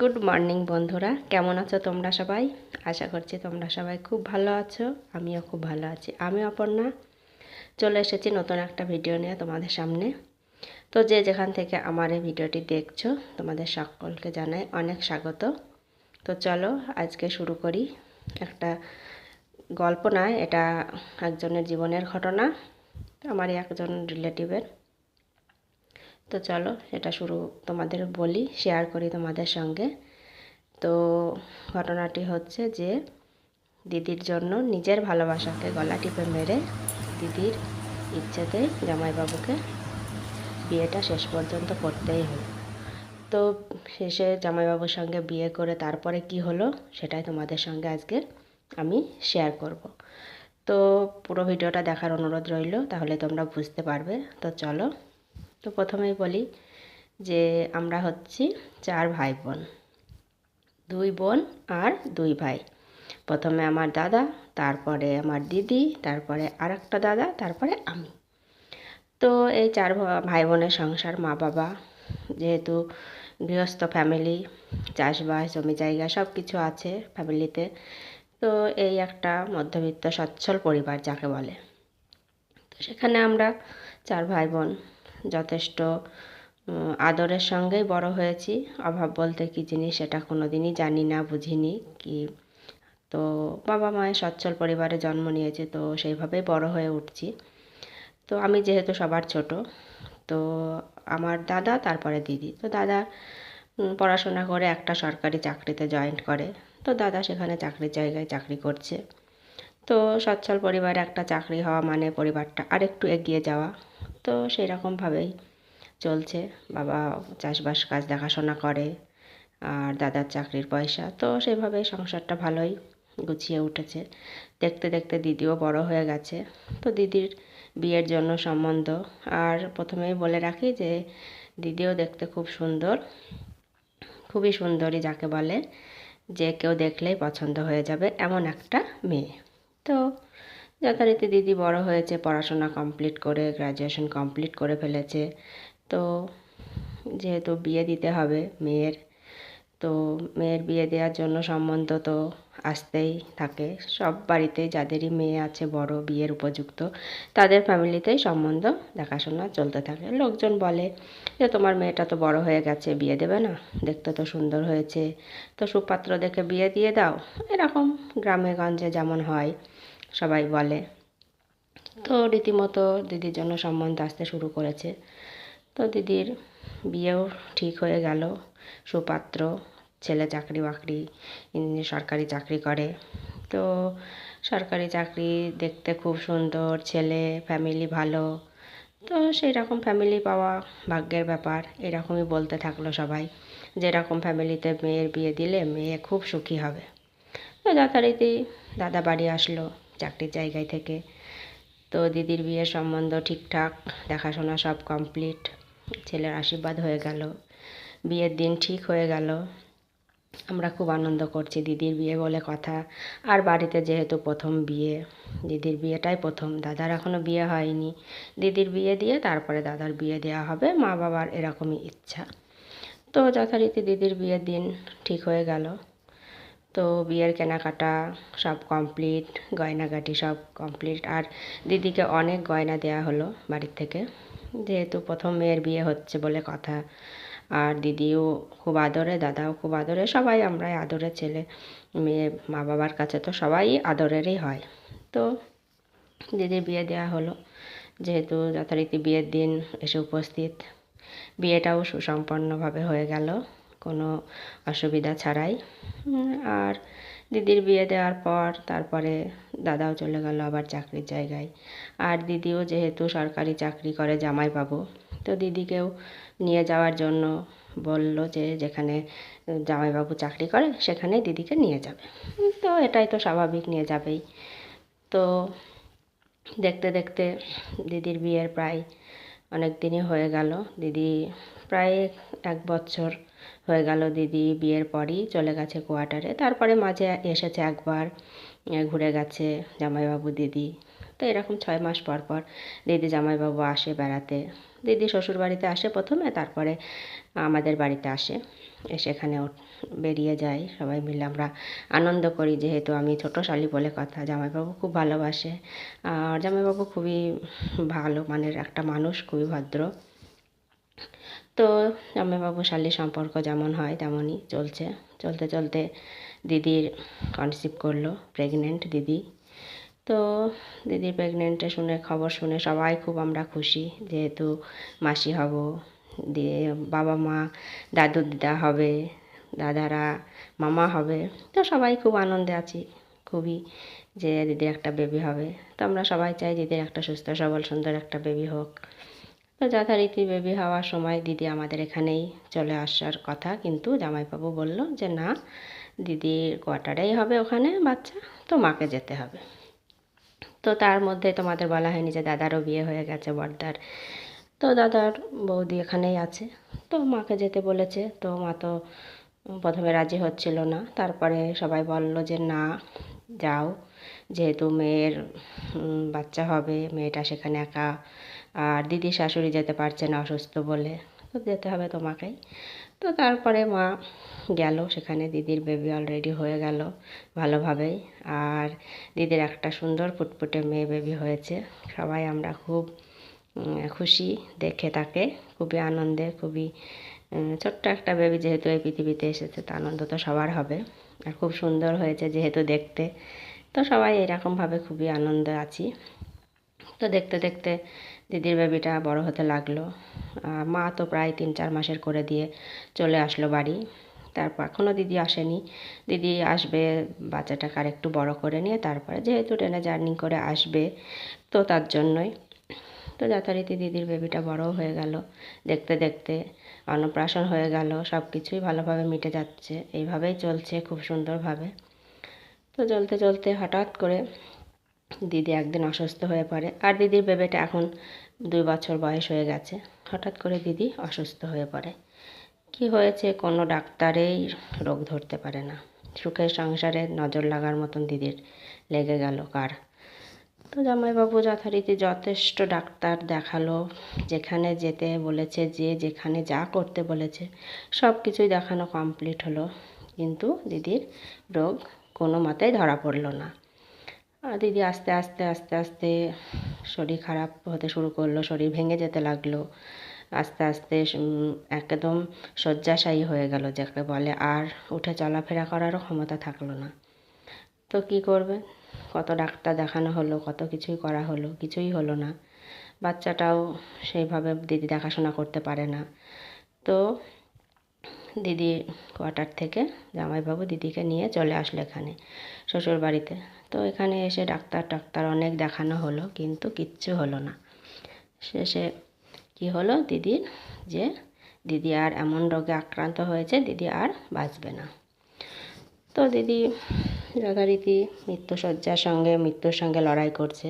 Good morning বন্ধুরা, কেমন আছো তোমরা সবাই? আশা করছি তোমরা সবাই খুব ভালো আছো। আমিও খুব ভালো আছি। আমি অপর্ণা চলে এসেছি নতুন একটা ভিডিও নিয়ে তোমাদের সামনে। তো যে যেখান থেকে আমার এই ভিডিওটি দেখছো তোমাদের সকলকে জানাই অনেক স্বাগত। তো চলো আজকে শুরু করি। একটা গল্প নয়, এটা একজনের জীবনের ঘটনা, আমারই একজন রিলেটিভের। তো চলো এটা তোমাদের বলি, শেয়ার করি তোমাদের সঙ্গে। তো ঘটনাটি হচ্ছে যে দিদির জন্য নিজের ভালোবাসাকে গলা টিপে মেরে দিদির ইচ্ছেতেই জামাইবাবুকে বিয়েটা শেষ পর্যন্ত করতেই হলো। তো শেষে জামাইবাবুর সঙ্গে বিয়ে করে তারপরে কি হলো সেটাই তোমাদের সঙ্গে আজকে আমি শেয়ার করব। তো পুরো ভিডিওটা দেখার অনুরোধ রইল, তাহলে তোমরা বুঝতে পারবে। তো চলো, তো প্রথমেই বলি যে আমরা হচ্ছি 4 ভাই বোন, 2 বোন আর 2 ভাই। প্রথমে আমার দাদা, তারপরে আমার দিদি, তারপরে আরেকটা দাদা, তারপরে আমি। তো এই 4 ভাই বোনের সংসার, মা বাবা, যেহেতু গৃহস্থ ফ্যামিলি, চাষবাস জমি জায়গা সব কিছু আছে ফ্যামিলিতে। তো এই একটা মধ্যবিত্ত সচ্ছল পরিবার যাকে বলে। তো সেখানে আমরা 4 ভাই বোন যথেষ্ট আদরের সঙ্গেই বড় হয়েছি। অভাব বলতে কী জিনিস সেটা কোনো দিনই জানি না, বুঝিনি কি। তো বাবা মায়ের সচ্ছল পরিবারে জন্ম নিয়েছে, তো সেইভাবেই বড় হয়ে উঠছি। তো আমি যেহেতু সবার ছোট, তো আমার দাদা, তারপরে দিদি। তো দাদা পড়াশোনা করে একটা সরকারি চাকরিতে জয়েন করে। তো দাদা সেখানে চাকরির জায়গায় চাকরি করছে। তো সচ্ছল পরিবারে একটা চাকরি হওয়া মানে পরিবারটা আরেকটু এগিয়ে যাওয়া। তো সেই রকমভাবেই চলছে। বাবা চাষবাস কাজ দেখাশোনা করে, আর দাদার চাকরির পয়সা। তো সেভাবে সংসারটা ভালোই গুছিয়ে উঠেছে। দেখতে দেখতে দিদিও বড় হয়ে গেছে। তো দিদির বিয়ের জন্য সম্বন্ধ, আর প্রথমেই বলে রাখি যে দিদিও দেখতে খুব সুন্দর, খুবই সুন্দরী যাকে বলে, যে কেউ দেখলেই পছন্দ হয়ে যাবে এমন একটা মেয়ে। তো যথারীতি দিদি বড় হয়েছে, পড়াশোনা কমপ্লিট করে গ্র্যাজুয়েশন কমপ্লিট করে ফেলেছে। তো যেহেতু বিয়ে দিতে হবে মেয়ের, তো মেয়ের বিয়ে দেওয়ার জন্য সম্বন্ধ তো আসতেই থাকে। সব বাড়িতেই যাদেরই মেয়ে আছে বড় বিয়ের উপযুক্ত, তাদের ফ্যামিলিতেই সম্বন্ধ দেখাশোনা চলতে থাকে। লোকজন বলে যে তোমার মেয়েটা তো বড় হয়ে গেছে, বিয়ে দেবে না, দেখতে তো সুন্দর হয়েছে, তো সুপাত্র দেখে বিয়ে দিয়ে দাও। এরকম গ্রামে গঞ্জে যেমন হয় সবাই বলে। তো রীতিমতো দিদির জন্য সম্বন্ধ আসতে শুরু করেছে। তো দিদির বিয়েও ঠিক হয়ে গেল। সুপাত্র, ছেলে চাকরি বাকরি, সরকারি চাকরি করে। তো সরকারি চাকরি, দেখতে খুব সুন্দর ছেলে, ফ্যামিলি ভালো। তো সেই রকম ফ্যামিলি পাওয়া ভাগ্যের ব্যাপার, এরকমই বলতে থাকলো সবাই। যেরকম ফ্যামিলিতে মেয়ের বিয়ে দিলে মেয়ে খুব সুখী হবে। তো যথারীতি দাদা বাড়ি আসলো চাকরির জায়গায় থেকে। তো দিদির বিয়ের সম্বন্ধ ঠিকঠাক, দেখাশোনা সব কমপ্লিট, ছেলের আশীর্বাদ হয়ে গেল, বিয়ের দিন ঠিক হয়ে গেল। আমরা খুব আনন্দ করছি, দিদির বিয়ে বলে কথা। আর বাড়িতে যেহেতু প্রথম বিয়ে, দিদির বিয়েটাই প্রথম, দাদার এখনও বিয়ে হয়নি। দিদির বিয়ে দিয়ে তারপরে দাদার বিয়ে দেওয়া হবে, মা বাবার এরকমই ইচ্ছা। তো যথারীতি দিদির বিয়ের দিন ঠিক হয়ে গেল। তো বিয়ের কেনাকাটা সব কমপ্লিট, গয়নাগাটি সব কমপ্লিট। আর দিদিকে অনেক গয়না দেওয়া হলো বাড়ির থেকে, যেহেতু প্রথম মেয়ের বিয়ে হচ্ছে বলে কথা। আর দিদিও খুব আদরে, দাদাও খুব আদরে, সবাই আমরাই আদরে ছেলে মেয়ে। মা বাবার কাছে তো সবাই আদরেরই হয়। তো দিদির বিয়ে দেওয়া হলো, যেহেতু যথারীতি বিয়ের দিন এসে উপস্থিত। বিয়েটাও সুসম্পন্নভাবে হয়ে গেল, কোনো অসুবিধা ছাড়াই। আর দিদির বিয়ে দেওয়ার পর তারপরে দাদাও চলে গেল আবার চাকরির জায়গায়। আর দিদিও যেহেতু সরকারি চাকরি করে জামাইবাবু, তো দিদিকেও নিয়ে যাওয়ার জন্য বলল যে যেখানে জামাইবাবু চাকরি করে সেখানে দিদিকে নিয়ে যাবে। তো এটাই তো স্বাভাবিক, নিয়ে যাবেই। তো দেখতে দেখতে দিদির বিয়ের প্রায় অনেক দিনই হয়ে গেল। দিদি প্রায় 1 বছর হয়ে গেল দিদি বিয়ের পরই চলে গেছে কোয়ার্টারে। তারপরে মাঝে এসেছে একবার, ঘুরে গেছে জামাইবাবু দিদি। তো এরকম 6 মাস পর পর দিদি জামাইবাবু আসে বেড়াতে। দিদি শ্বশুর বাড়িতে আসে প্রথমে, তারপরে আমাদের বাড়িতে আসে, এসে এখানে বেরিয়ে যায়। সবাই মিলে আমরা আনন্দ করি, যেহেতু আমি ছোটো শালি বলে কথা। জামাইবাবু খুব ভালোবাসে, আর জামাইবাবু খুবই ভালো মানের একটা মানুষ, খুবই ভদ্র। তো জামাইবাবু শালির সম্পর্ক যেমন হয় তেমনই চলছে। চলতে চলতে দিদির কনসিভ করলো, প্রেগনেন্ট দিদি। তো দিদির প্রেগনেন্টে খবর শুনে সবাই খুব আমরা খুশি, যেহেতু মাসি হব, দিয়ে বাবা মা, দাদু দিদা হবে, দাদারা মামা হবে। তো সবাই খুব আনন্দে আছি খুবই, যে দিদির একটা বেবি হবে। তো আমরা সবাই চাই দিদির একটা সুস্থ সবল সুন্দর একটা বেবি হোক। তো যথারীতি বেবি হওয়ার সময় দিদি আমাদের এখানেই চলে আসার কথা, কিন্তু জামাইবাবু বলল যে না, দিদির কোয়ার্টারেই হবে ওখানে বাচ্চা, তো মাকে যেতে হবে। তো তার মধ্যে তোমাদের বলা হয়নি যে দাদারও বিয়ে হয়ে গেছে, বড়দার। তো দাদার বৌদি এখানেই আছে, তো মাকে যেতে বলেছে। তো মা তো প্রথমে রাজি হচ্ছিল না, তারপরে সবাই বলল যে না, যাও, যেহেতু মেয়ের বাচ্চা হবে, মেয়েটা সেখানে একা, আর দিদির শাশুড়ি যেতে পারছে না অসুস্থ বলে, তো যেতে হবে তোমাকেই। তো তারপরে মা গেল সেখানে। দিদির বেবি অলরেডি হয়ে গেল ভালোভাবেই, আর দিদির একটা সুন্দর ফুটফুটে মেয়ে বেবি হয়েছে। সবাই আমরা খুব খুশি দেখে তাকে, খুবই আনন্দে, খুবই ছোট্ট একটা বেবি যেহেতু এই পৃথিবীতে এসেছে, তো আনন্দ তো সবার হবে। আর খুব সুন্দর হয়েছে যেহেতু দেখতে, তো সবাই এরকমভাবে খুবই আনন্দে আছি। তো দেখতে দেখতে দিদির বেবিটা বড় হতে লাগলো। মা তো প্রায় 3-4 মাসের করে দিয়ে চলে আসলো বাড়ি। তারপর এখনও দিদি আসেনি, দিদি আসবে বাচ্চাটাকে আর একটু বড় করে নিয়ে, তারপরে যেহেতু ট্রেনে জার্নি করে আসবে, তো তার জন্যই। তো যথারীতি দিদির বেবিটা বড়ও হয়ে গেল, দেখতে দেখতে অন্নপ্রাশন হয়ে গেল, সব কিছুই ভালোভাবে মিটে যাচ্ছে, এইভাবেই চলছে খুব সুন্দরভাবে। তো চলতে চলতে হঠাৎ করে দিদি একদিন অসুস্থ হয়ে পড়ে, আর দিদির বেবিটা এখন 2 বছর বয়স হয়ে গেছে। হঠাৎ করে দিদি অসুস্থ হয়ে পড়ে। কি হয়েছে কোনো ডাক্তারেই রোগ ধরতে পারে না। সুখের সংসারে নজর লাগার মতন দিদির লেগে গেল কার। তো জামাইবাবু যথারীতি যথেষ্ট ডাক্তার দেখালো, যেখানে যেতে বলেছে, যেখানে যা করতে বলেছে সব কিছুই দেখানো কমপ্লিট হলো, কিন্তু দিদির রোগ কোনো মতেই ধরা পড়লো না। দিদি আস্তে আস্তে আস্তে আস্তে শরীর খারাপ হতে শুরু করলো, শরীর ভেঙে যেতে লাগলো। আস্তে আস্তে একদম শয্যাশায়ী হয়ে গেল যাকে বলে, আর উঠে চলাফেরা করারও ক্ষমতা থাকলো না। তো কী করবে, কত ডাক্তার দেখানো হলো, কত কিছুই করা হলো, কিছুই হলো না। বাচ্চাটাও সেইভাবে দিদি দেখাশোনা করতে পারে না। তো দিদি কোয়ার্টার থেকে জামাইবাবু দিদিকে নিয়ে চলে আসলো এখানে শ্বশুর বাড়িতে। তো এখানে এসে ডাক্তার অনেক দেখানো হলো, কিন্তু কিচ্ছু হলো না। শেষে কি হলো, দিদি আর এমন রোগে আক্রান্ত হয়েছে, দিদি আর বাঁচবে না। তো দিদি যথারীতি মৃত্যুর সঙ্গে লড়াই করছে।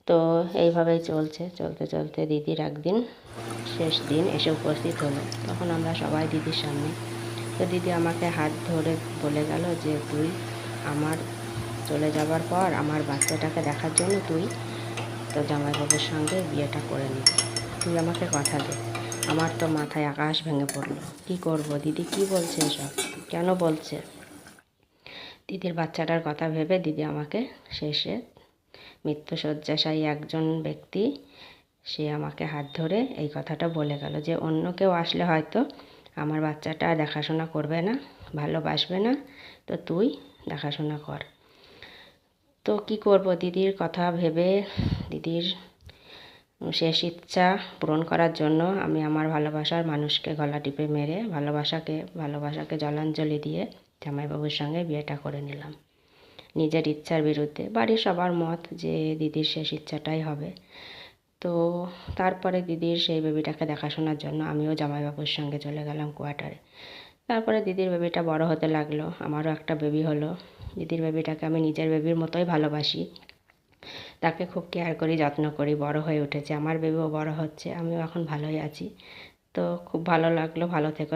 তো এইভাবেই চলতে চলতে দিদির একদিন শেষ দিন এসে উপস্থিত হলো। তখন আমরা সবাই দিদির সামনে। তো দিদি আমাকে হাত ধরে বলে গেল যে তুই আমার চলে যাবার পর আমার বাচ্চাটাকে দেখার জন্য তুই তো জামাইবাবুর সঙ্গে বিয়েটা করে নিবি, তুই আমাকে কথা দে। আমার তো মাথায় আকাশ ভেঙে পড়লো, কি করব, দিদি কি বলছে এসব, কেন বলছে। দিদির বাচ্চাটার কথা ভেবে দিদি আমাকে শেষে মৃত্যুশয্যাশায়ী একজন ব্যক্তি, সে আমাকে হাত ধরে এই কথাটা বলে গেল যে অন্য কেউ আসলে হয়তো আমার বাচ্চাটা দেখাশোনা করবে না, ভালোবাসবে না, তো তুই দেখাশোনা কর। তো কি করব, দিদির কথা ভেবে দিদির শেষ ইচ্ছা পূরণ করার জন্য আমি আমার ভালোবাসার মানুষকে গলা টিপে মেরে ভালোবাসাকে জলাঞ্জলি দিয়ে জামাইবাবুর সঙ্গে বিয়েটা করে নিলাম, নিজের ইচ্ছার বিরুদ্ধে। বাড়ির সবার মত যে দিদির শেষ ইচ্ছাটাই হবে। তো তারপরে দিদির সেই বেবিটাকে দেখাশোনার জন্য আমিও জামাইবাবুর সঙ্গে চলে গেলাম কোয়ার্টারে। তারপরে দিদির বেবিটা বড় হতে লাগলো, আমারও একটা বেবি হলো। দিদির বেবিটাকে আমি নিজের বেবির মতোই ভালোবাসি, তাকে খুব কেয়ার করি, যত্ন করি, বড় হয়ে উঠেছে, আমার বেবিও বড় হচ্ছে, আমিও এখন ভালোই আছি। তো খুব ভালো লাগলো, ভালো থেকো।